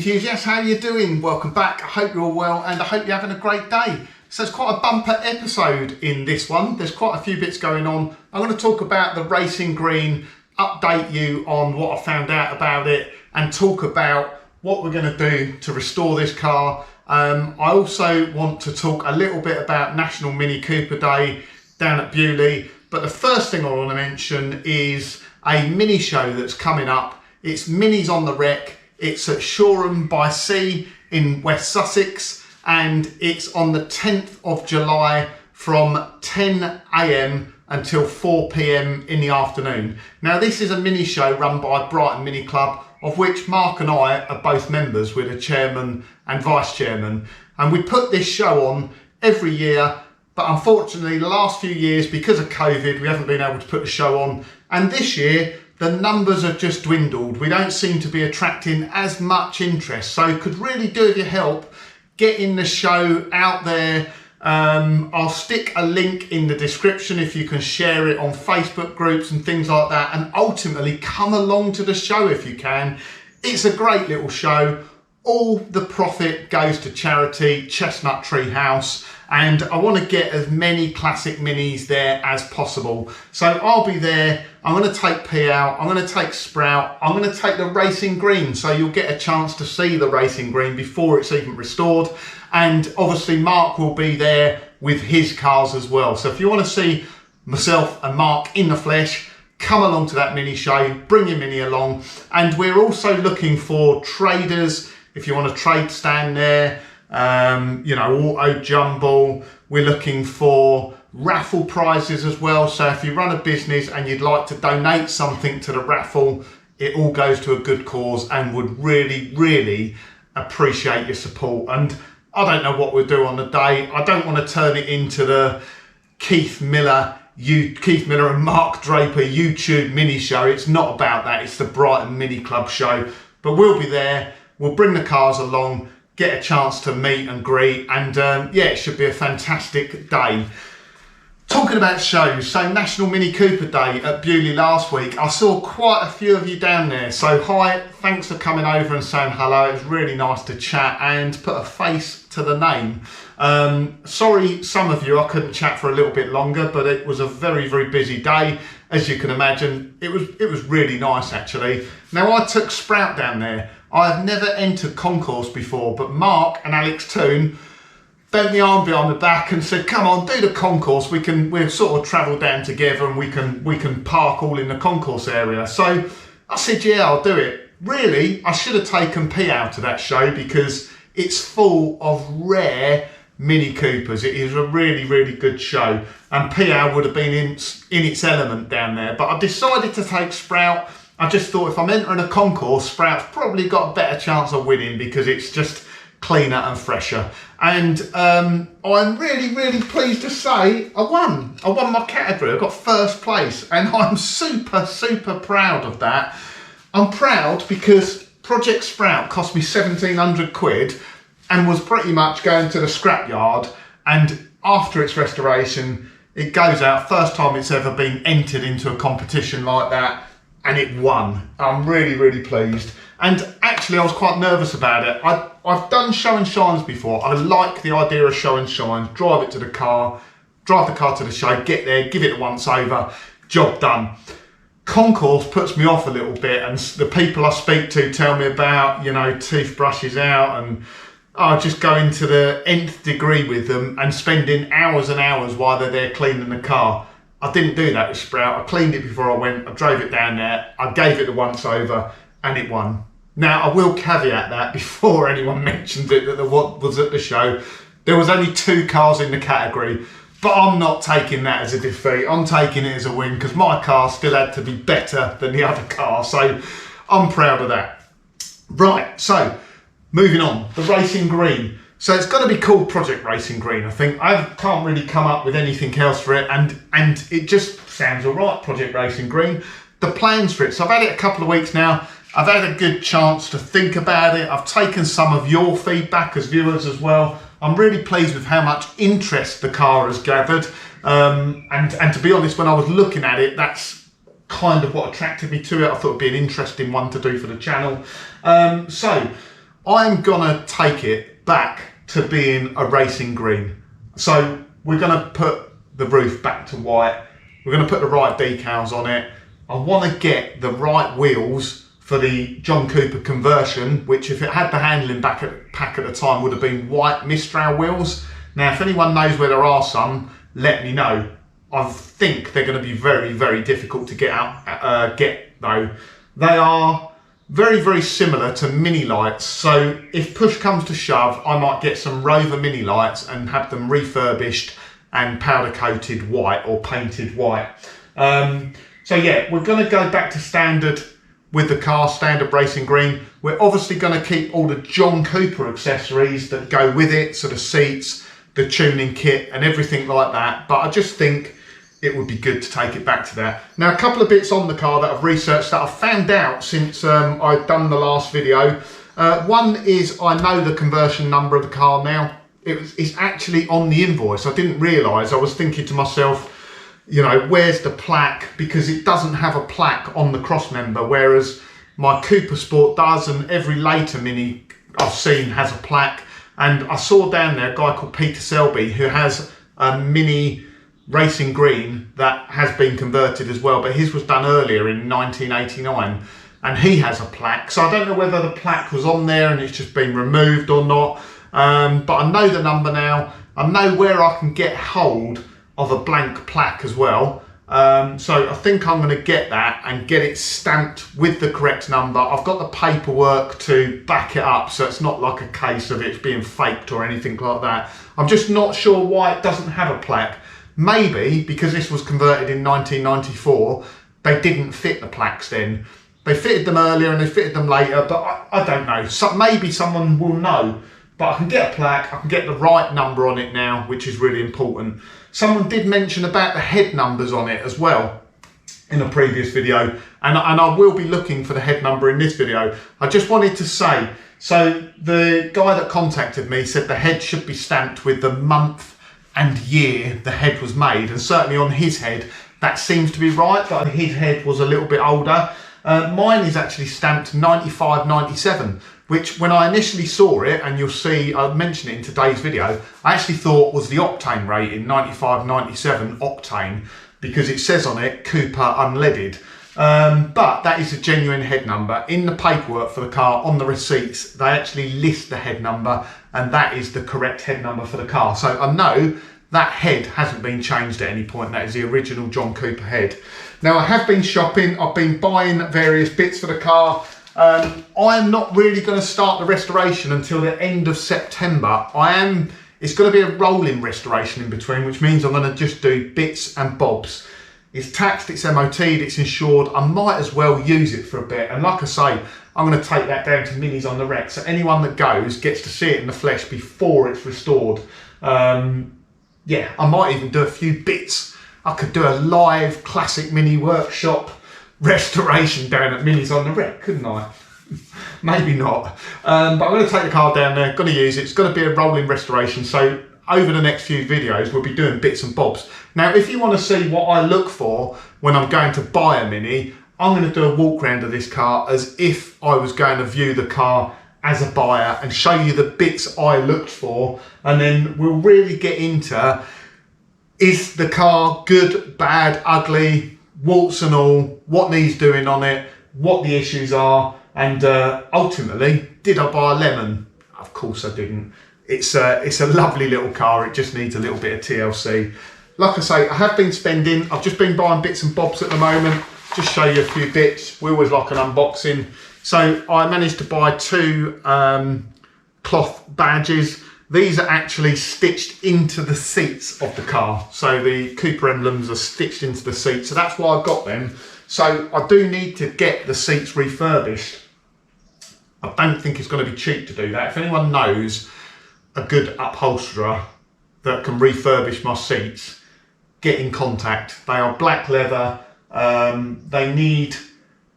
enthusiasts, how you doing? Welcome back. I hope you're all well and I hope you're having a great day. So it's quite a bumper episode in this one. There's quite a few bits going on. I'm going to talk about the racing green, update you on what I found out about it and talk about what we're going to do to restore this car. I also want to talk a little bit about National Mini Cooper Day down at Beaulieu. But the first thing I want to mention is a mini show that's coming up. It's Minis on the Wreck. It's at Shoreham by Sea in West Sussex, and it's on the 10th of July from 10 AM until 4 PM in the afternoon. Now this is a mini show run by Brighton Mini Club, of which Mark and I are both members. We're the chairman and vice chairman, and we put this show on every year, but unfortunately the last few years, because of COVID, we haven't been able to put the show on, and this year the numbers have just dwindled. We don't seem to be attracting as much interest, so could really do with your help getting the show out there. I'll stick a link in the description if you can share it on Facebook groups and things like that, and ultimately come along to the show if you can. It's a great little show. All the profit goes to charity, Chestnut Tree House, and I want to get as many classic minis there as possible. So I'll be there. I'm going to take P out, I'm going to take Sprout, I'm going to take the racing green, so you'll get a chance to see the racing green before it's even restored. And obviously Mark will be there with his cars as well. So if you want to see myself and Mark in the flesh, come along to that mini show, bring your mini along. And we're also looking for traders. If you want a trade stand there, you know, auto jumble. We're looking for raffle prizes as well. So if you run a business and you'd like to donate something to the raffle, it all goes to a good cause and would really, really appreciate your support. And I don't know what we'll do on the day. I don't want to turn it into the Keith Miller and Mark Draper YouTube mini show. It's not about that. It's the Brighton Mini Club show. But we'll be there. We'll bring the cars along, get a chance to meet and greet, and yeah, it should be a fantastic day. Talking about shows, so National Mini Cooper Day at Beaulieu last week, I saw quite a few of you down there. So hi, thanks for coming over and saying hello. It was really nice to chat and put a face to the name. Sorry, some of you, I couldn't chat for a little bit longer, but it was a very, very busy day. As you can imagine, it was really nice actually. Now I took Sprout down there. I've never entered concourse before, but Mark and Alex Toon bent the arm behind the back and said, come on, do the concourse. We'll sort of travel down together and we can park all in the concourse area. So I said, yeah, I'll do it. Really, I should have taken P out of that show because it's full of rare Mini Coopers. It is a really, really good show. And PL would have been in its element down there. But I decided to take Sprout. I just thought if I'm entering a concourse, Sprout's probably got a better chance of winning because it's just cleaner and fresher. And I'm really, really pleased to say I won. I won my category. I got first place. And I'm super, super proud of that. I'm proud because Project Sprout cost me 1,700 quid and was pretty much going to the scrapyard. And after its restoration, it goes out. First time it's ever been entered into a competition like that. And it won. I'm really, really pleased. And actually I was quite nervous about it. I've done show and shines before. I like the idea of show and shines. Drive it to the car, drive the car to the show, get there, give it a once over, job done. Concourse puts me off a little bit, and the people I speak to tell me about, you know, toothbrushes out, and I just go into the nth degree with them and spending hours and hours while they're there cleaning the car. I didn't do that with Sprout. I cleaned it before I went, I drove it down there, I gave it the once over, and it won. Now, I will caveat that before anyone mentions it, that what was at the show, there was only 2 cars in the category, but I'm not taking that as a defeat. I'm taking it as a win because my car still had to be better than the other car, so I'm proud of that. Right, so moving on, the racing green. So it's got to be called Project Racing Green, I think. I can't really come up with anything else for it, and it just sounds all right, Project Racing Green. The plans for it, so I've had it a couple of weeks now. I've had a good chance to think about it. I've taken some of your feedback as viewers as well. I'm really pleased with how much interest the car has gathered. And to be honest, when I was looking at it, that's kind of what attracted me to it. I thought it'd be an interesting one to do for the channel. So I'm gonna take it back to being a racing green. So we're gonna put the roof back to white. We're gonna put the right decals on it. I wanna get the right wheels for the John Cooper conversion, which if it had the handling pack at the time would have been white Mistral wheels. Now, if anyone knows where there are some, let me know. I think they're going to be very, very difficult to get though. They are very, very similar to mini lights. So if push comes to shove, I might get some Rover mini lights and have them refurbished and powder coated white or painted white. So yeah, we're going to go back to standard with the car, standard racing green. We're obviously going to keep all the John Cooper accessories that go with it, so the seats, the tuning kit and everything like that. But I just think it would be good to take it back to that. Now, a couple of bits on the car that I've researched that I've found out since I've done the last video. One is I know the conversion number of the car now. It's actually on the invoice. I didn't realise. I was thinking to myself, you know, where's the plaque? Because it doesn't have a plaque on the crossmember, whereas my Cooper Sport does, and every later Mini I've seen has a plaque. And I saw down there a guy called Pt.2 who has a Mini racing green that has been converted as well, but his was done earlier in 1989, and he has a plaque. So I don't know whether the plaque was on there and it's just been removed or not. But I know the number now. I know where I can get hold of a blank plaque as well. So I think I'm going to get that and get it stamped with the correct number. I've got the paperwork to back it up, so it's not like a case of it being faked or anything like that. I'm just not sure why it doesn't have a plaque. Maybe because this was converted in 1994, they didn't fit the plaques then. They fitted them earlier and they fitted them later, but I don't know. So maybe someone will know. But I can get a plaque, I can get the right number on it now, which is really important. Someone did mention about the head numbers on it as well in a previous video, and I will be looking for the head number in this video. I just wanted to say, so the guy that contacted me said the head should be stamped with the month and year the head was made, and certainly on his head that seems to be right, but his head was a little bit older. Mine is actually stamped 95-97, which when I initially saw it, and you'll see I mentioned it in today's video, I actually thought was the octane rating, 95-97 octane, because it says on it Cooper unleaded. But that is a genuine head number. In the paperwork for the car, on the receipts, they actually list the head number, and that is the correct head number for the car. So I know that head hasn't been changed at any point. That is the original John Cooper head. Now, I have been shopping. I've been buying various bits for the car. I am not really going to start the restoration until the end of September. It's going to be a rolling restoration in between, which means I'm going to just do bits and bobs. It's taxed, it's MOT'd, it's insured. I might as well use it for a bit. And like I say, I'm going to take that down to Minis on the Wreck. So anyone that goes gets to see it in the flesh before it's restored. Yeah, I might even do a few bits. I could do a live classic Mini workshop restoration down at Minis on the Wreck, couldn't I? Maybe not. But I'm going to take the car down there, going to use it. It's going to be a rolling restoration. So over the next few videos, we'll be doing bits and bobs. Now, if you want to see what I look for when I'm going to buy a Mini, I'm going to do a walk around of this car as if I was going to view the car as a buyer and show you the bits I looked for. And then we'll really get into, is the car good, bad, ugly, warts and all, what needs doing on it, what the issues are, and ultimately, did I buy a lemon? Of course I didn't. It's a lovely little car, it just needs a little bit of TLC. Like I say, I have been spending, I've just been buying bits and bobs at the moment, just show you a few bits. We always like an unboxing. So I managed to buy 2 cloth badges. These are actually stitched into the seats of the car. So the Cooper emblems are stitched into the seats. So that's why I've got them. So I do need to get the seats refurbished. I don't think it's going to be cheap to do that. If anyone knows a good upholsterer that can refurbish my seats, get in contact. They are black leather.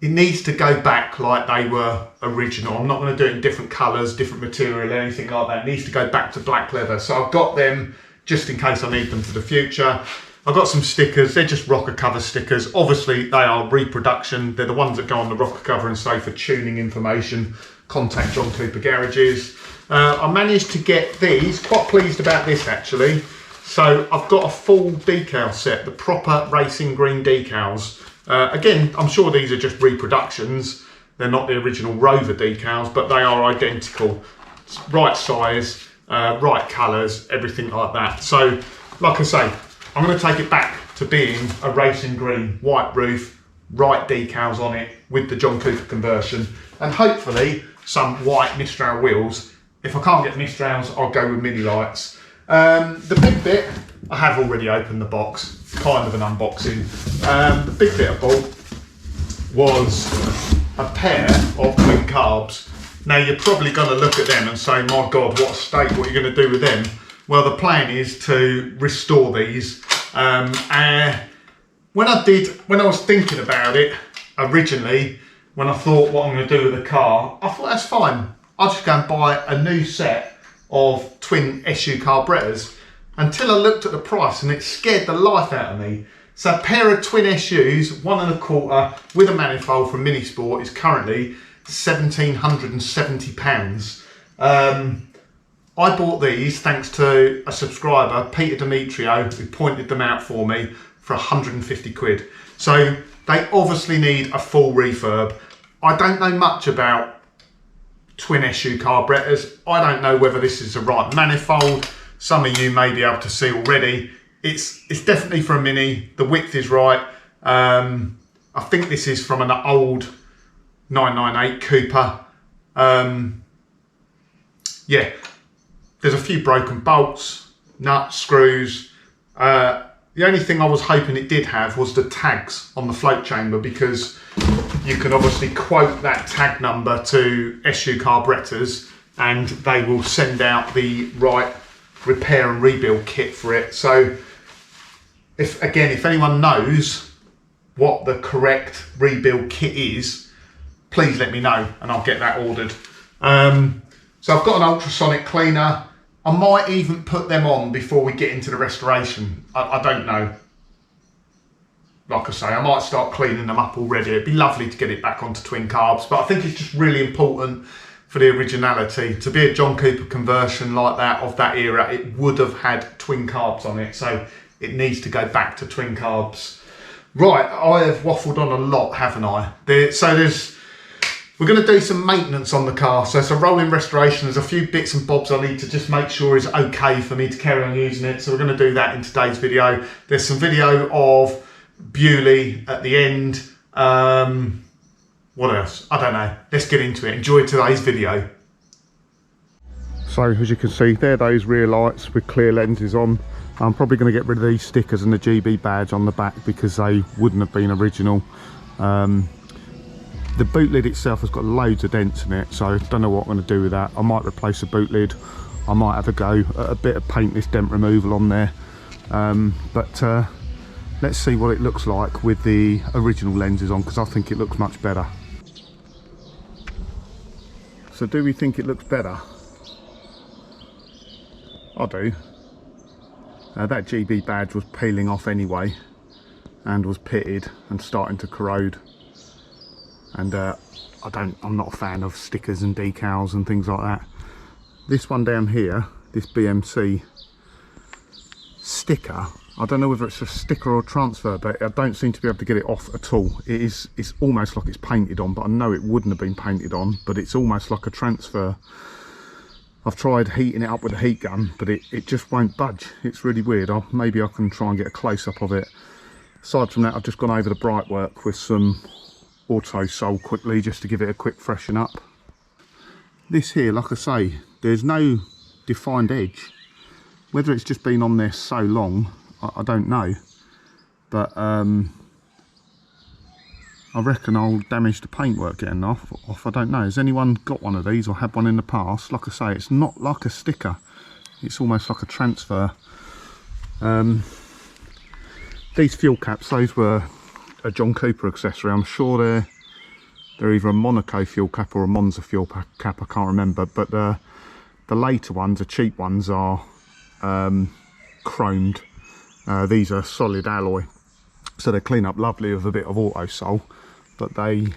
It needs to go back like they were original. I'm not going to do it in different colours, different material, anything like that. It needs to go back to black leather. So I've got them just in case I need them for the future. I've got some stickers. They're just rocker cover stickers. Obviously, they are reproduction. They're the ones that go on the rocker cover and say for tuning information. contact John Cooper garages. I managed to get these, quite pleased about this actually. So I've got a full decal set, the proper racing green decals. Again, I'm sure these are just reproductions. They're not the original Rover decals, but they are identical. Right size, right colours, everything like that. So, like I say, I'm going to take it back to being a racing green, white roof, right decals on it with the John Cooper conversion, and hopefully some white Mistral wheels. If I can't get Mistrals, I'll go with mini lights. The big bit, I have already opened the box, kind of an unboxing. The big bit of ball was a pair of twin carbs. Now you're probably going to look at them and say, my God, what a state, what are you going to do with them? Well, the plan is to restore these. When I was thinking about it originally, when I thought what I'm going to do with the car, I thought that's fine. I'll just go and buy a new set of twin SU carburetors, until I looked at the price and it scared the life out of me. So a pair of twin SUs, 1.25 with a manifold from Minisport is currently £1,770. I bought these thanks to a subscriber, Pt.2, who pointed them out for me for 150 quid. So they obviously need a full refurb. I don't know much about twin SU carburetors. I don't know whether this is the right manifold. Some of you may be able to see already. It's definitely for a Mini. The width is right. I think this is from an old 998 Cooper. Yeah, there's a few broken bolts, nuts, screws. The only thing I was hoping it did have was the tags on the float chamber, because you can obviously quote that tag number to SU carburetors and they will send out the right repair and rebuild kit for it. So if anyone knows what the correct rebuild kit is, please let me know and I'll get that ordered. So I've got an ultrasonic cleaner. I might even put them on before we get into the restoration. I don't know. Like I say, I might start cleaning them up already. It'd be lovely to get it back onto twin carbs, but I think it's just really important for the originality. To be a John Cooper conversion like that of that era, it would have had twin carbs on it, so it needs to go back to twin carbs. Right, I have waffled on a lot, haven't I? We're going to do some maintenance on the car, so it's a rolling restoration. There's a few bits and bobs I need to just make sure is okay for me to carry on using it, so we're going to do that in today's video. There's some video of Beaulieu at the end. What else? I don't know. Let's get into it. Enjoy today's video. So as you can see, there are those rear lights with clear lenses on. I'm probably going to get rid of these stickers and the GB badge on the back because they wouldn't have been original. The boot lid itself has got loads of dents in it, so I don't know what I'm going to do with that. I might replace the boot lid. I might have a go at a bit of paintless dent removal on there. Let's see what it looks like with the original lenses on, because I think it looks much better. So do we think it looks better? I do. That GB badge was peeling off anyway and was pitted and starting to corrode. And I'm not a fan of stickers and decals and things like that. This one down here, this BMC sticker, I don't know whether it's a sticker or a transfer, but I don't seem to be able to get it off at all. It's almost like it's painted on, but I know it wouldn't have been painted on, but it's almost like a transfer. I've tried heating it up with a heat gun, but it just won't budge. It's really weird. Maybe I can try and get a close-up of it. Aside from that, I've just gone over the bright work with some auto sol quickly, just to give it a quick freshen up. This here, like I say, there's no defined edge. Whether it's just been on there so long, I don't know, but I reckon I'll damage the paintwork getting off. I don't know. Has anyone got one of these or had one in the past? Like I say, it's not like a sticker. It's almost like a transfer. These fuel caps, those were a John Cooper accessory. I'm sure they're either a Monaco fuel cap or a Monza fuel cap. I can't remember. But the later ones, the cheap ones, are chromed. These are solid alloy, so they clean up lovely with a bit of auto sol, but they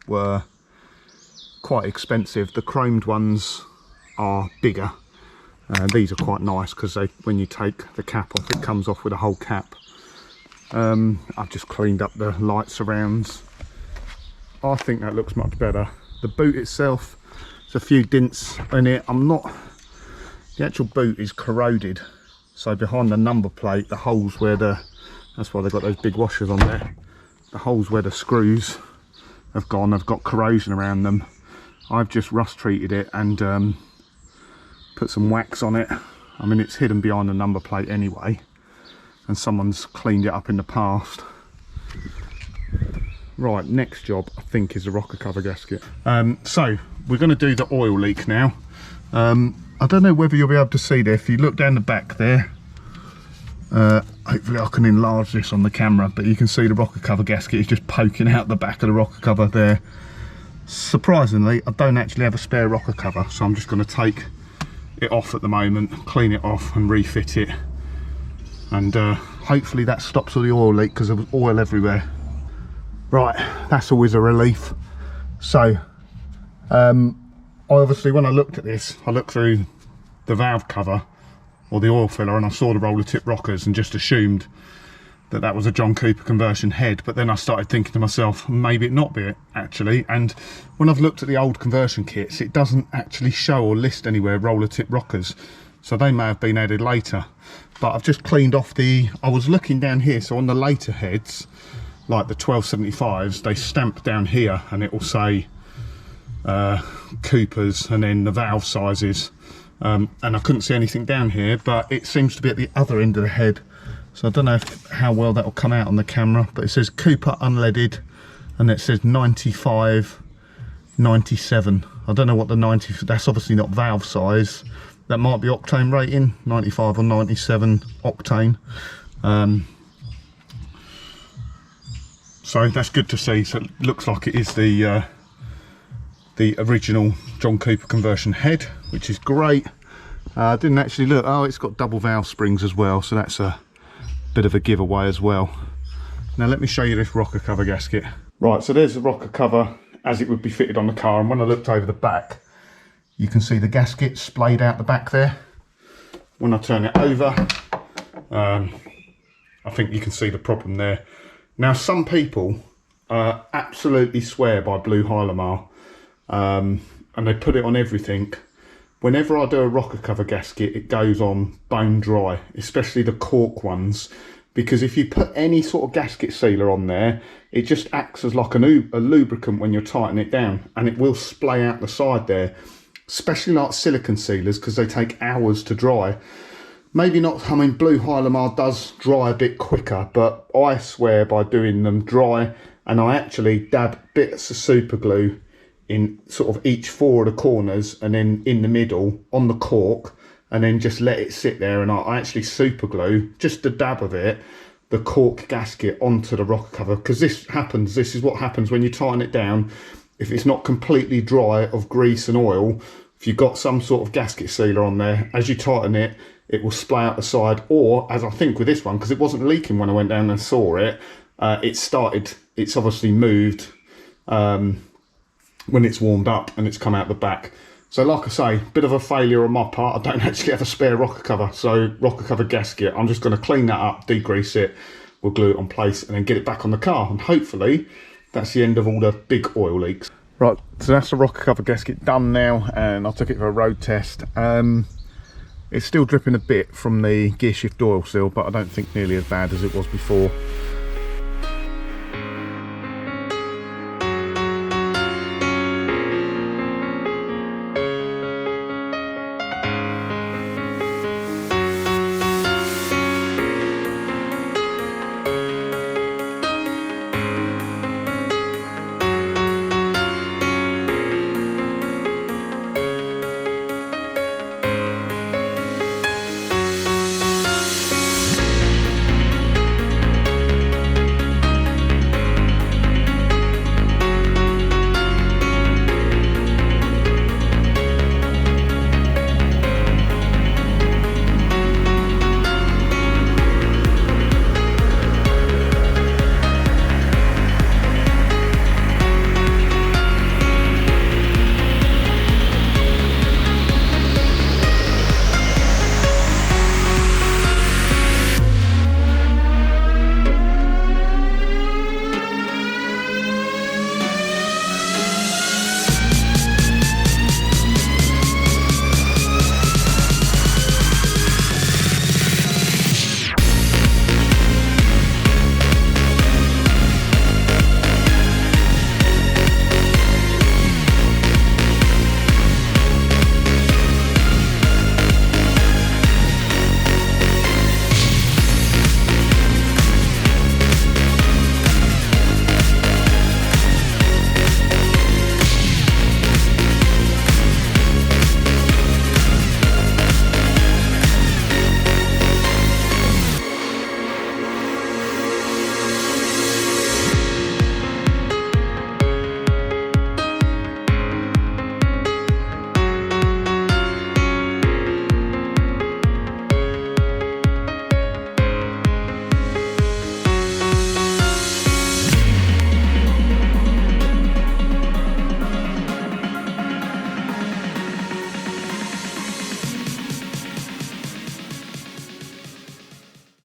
were quite expensive. The chromed ones are bigger. These are quite nice because when you take the cap off, it comes off with a whole cap. I've just cleaned up the light surrounds. I think that looks much better. The boot itself, there's a few dents in it. The actual boot is corroded. So behind the number plate, the holes where that's why they've got those big washers on there. The holes where the screws have gone, have got corrosion around them. I've just rust treated it and put some wax on it. I mean, it's hidden behind the number plate anyway, and someone's cleaned it up in the past. Right, next job I think is the rocker cover gasket. So we're going to do the oil leak now. I don't know whether you'll be able to see there. If you look down the back there, hopefully I can enlarge this on the camera, but you can see the rocker cover gasket is just poking out the back of the rocker cover there. Surprisingly, I don't actually have a spare rocker cover, so I'm just going to take it off at the moment, clean it off and refit it, and hopefully that stops all the oil leak because there was oil everywhere. Right, that's always a relief. So obviously when I looked at this, I looked through the valve cover or the oil filler and I saw the roller tip rockers and just assumed that that was a John Cooper conversion head, but then I started thinking to myself, maybe it not be it actually. And when I've looked at the old conversion kits, it doesn't actually show or list anywhere roller tip rockers, so they may have been added later. But I've just cleaned off I was looking down here, so on the later heads, like the 1275s, they stamp down here and it will say Coopers and then the valve sizes, and I couldn't see anything down here, but it seems to be at the other end of the head. So I don't know how well that will come out on the camera, but it says Cooper unleaded and it says 95, 97. I don't know what the 90, that's obviously not valve size. That might be octane rating, 95 or 97 octane. So that's good to see. So it looks like it is the original John Cooper conversion head, which is great. I didn't actually look. Oh, it's got double valve springs as well, so that's a bit of a giveaway as well. Now let me show you this rocker cover gasket. Right, so there's the rocker cover as it would be fitted on the car, and when I looked over the back, you can see the gasket splayed out the back there. When I turn it over, I think you can see the problem there. Now some people absolutely swear by blue Hylamar, and they put it on everything. Whenever I do a rocker cover gasket, it goes on bone dry, especially the cork ones, because if you put any sort of gasket sealer on there, it just acts as like a lubricant when you're tightening it down, and it will splay out the side there, especially like silicone sealers, because they take hours to dry. Maybe not, I mean, blue Hylamar does dry a bit quicker, but I swear by doing them dry, and I actually dab bits of super glue in sort of each 4 of the corners and then in the middle on the cork, and then just let it sit there, and I actually super glue just a dab of it, the cork gasket onto the rocker cover, because this is what happens when you tighten it down. If it's not completely dry of grease and oil, if you've got some sort of gasket sealer on there, as you tighten it, it will splay out the side, or as I think with this one, because it wasn't leaking when I went down and saw it, it's obviously moved when it's warmed up and it's come out the back. So like I say, bit of a failure on my part. I don't actually have a spare rocker cover, so rocker cover gasket, I'm just going to clean that up, degrease it, we'll glue it on place and then get it back on the car, and hopefully that's the end of all the big oil leaks. Right, so that's the rocker cover gasket done now, and I took it for a road test. It's still dripping a bit from the gear shift oil seal, but I don't think nearly as bad as it was before.